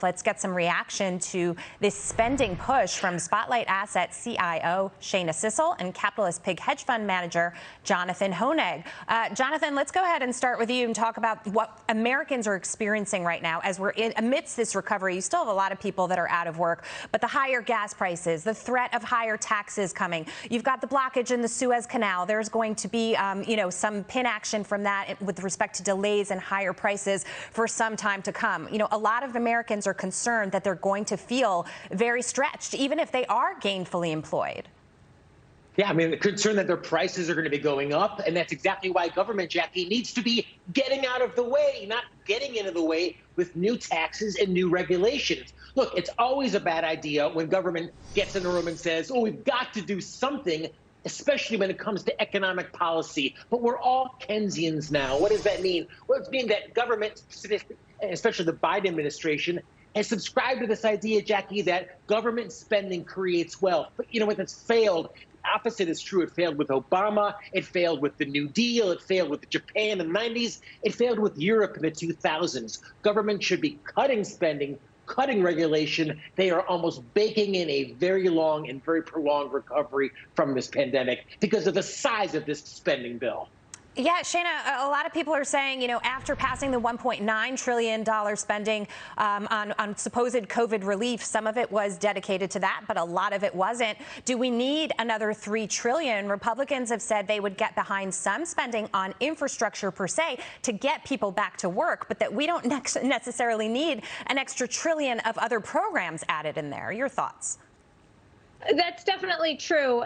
Let's get some reaction to this spending push from Spotlight Asset CIO Shayna Sissel and Capitalist Pig hedge fund manager Jonathan Hoenig. Jonathan, let's go ahead and start with you and talk about what Americans are experiencing right now as we're amidst this recovery. You still have a lot of people that are out of work, but the higher gas prices, the threat of higher taxes coming. You've got the blockage in the Suez Canal. There's going to be, some pin action from that with respect to delays and higher prices for some time to come. A lot of Americans are concerned that they're going to feel very stretched, even if they are gainfully employed. Yeah, the concern that their prices are going to be going up, and that's exactly why government, Jackie, needs to be getting out of the way, not getting into the way with new taxes and new regulations. Look, it's always a bad idea when government gets in a room and says, oh, we've got to do something, especially when it comes to economic policy. But we're all Keynesians now. What does that mean? Well, it means that government, especially the Biden administration, has subscribed to this idea, Jackie, that government spending creates wealth. But when it's failed, the opposite is true. It failed with Obama. It failed with the New Deal. It failed with Japan in the 90s. It failed with Europe in the 2000s. Government should be cutting spending, cutting regulation. They are almost baking in a very long and very prolonged recovery from this pandemic because of the size of this spending bill. Yeah, Shayna, a lot of people are saying, after passing the $1.9 trillion spending on supposed COVID relief, some of it was dedicated to that, but a lot of it wasn't. Do we need another $3 trillion? Republicans have said they would get behind some spending on infrastructure per se to get people back to work, but that we don't necessarily need an extra trillion of other programs added in there. Your thoughts? That's definitely true.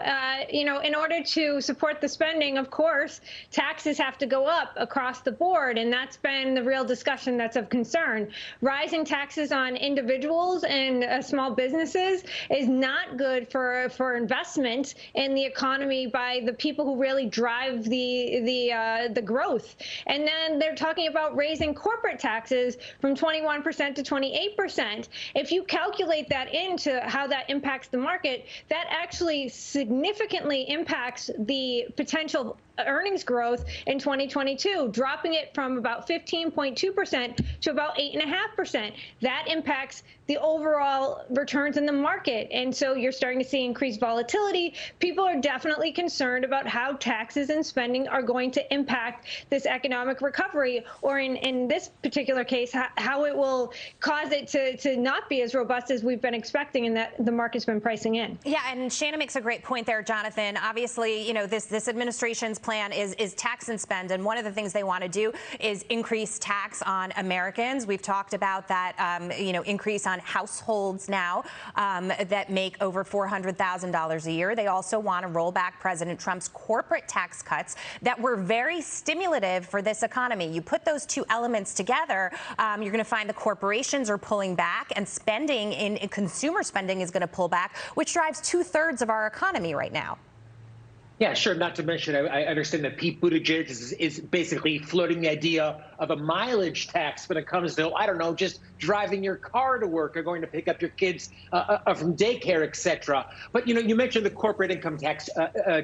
In order to support the spending, of course, taxes have to go up across the board, and that's been the real discussion that's of concern. Rising taxes on individuals and small businesses is not good for investment in the economy by the people who really drive the growth. And then they're talking about raising corporate taxes from 21% to 28%. If you calculate that into how that impacts the market, that actually significantly impacts the potential earnings growth in 2022, dropping it from about 15.2% to about 8.5%. That impacts the overall returns in the market. And so you're starting to see increased volatility. People are definitely concerned about how taxes and spending are going to impact this economic recovery, or in this particular case, how it will cause it to not be as robust as we've been expecting and that the market's been pricing in. Yeah, and Shayna makes a great point there, Jonathan. Obviously, this administration's plan is tax and spend, and one of the things they want to do is increase tax on Americans. We've talked about that, increase on households now that make over $400,000 a year. They also want to roll back President Trump's corporate tax cuts that were very stimulative for this economy. You put those two elements together, you're going to find the corporations are pulling back, and spending in consumer spending is going to pull back, which drives 2/3 of our economy right now. Yeah, sure. Not to mention, I understand that Pete Buttigieg is basically floating the idea of a mileage tax when it comes to, I don't know, just driving your car to work or going to pick up your kids from daycare, et cetera. But, you mentioned the corporate income tax,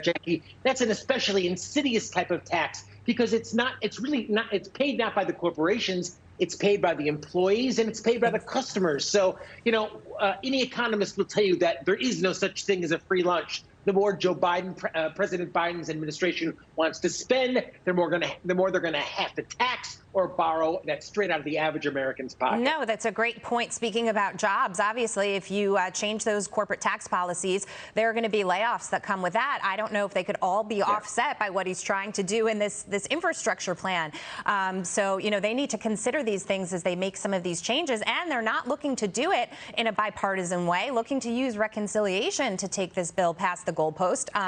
Jackie. That's an especially insidious type of tax because it's paid not by the corporations. It's paid by the employees and it's paid by the customers. So, any economist will tell you that there is no such thing as a free lunch. The more President Biden's administration wants to spend, the more they're going to have to tax or borrow. That's straight out of the average American's pocket. No, that's a great point. Speaking about jobs, obviously, if you change those corporate tax policies, there are going to be layoffs that come with that. I don't know if they could all be offset by what he's trying to do in this infrastructure plan. So, they need to consider these things as they make some of these changes, and they're not looking to do it in a bipartisan way, looking to use reconciliation to take this bill past the goalpost.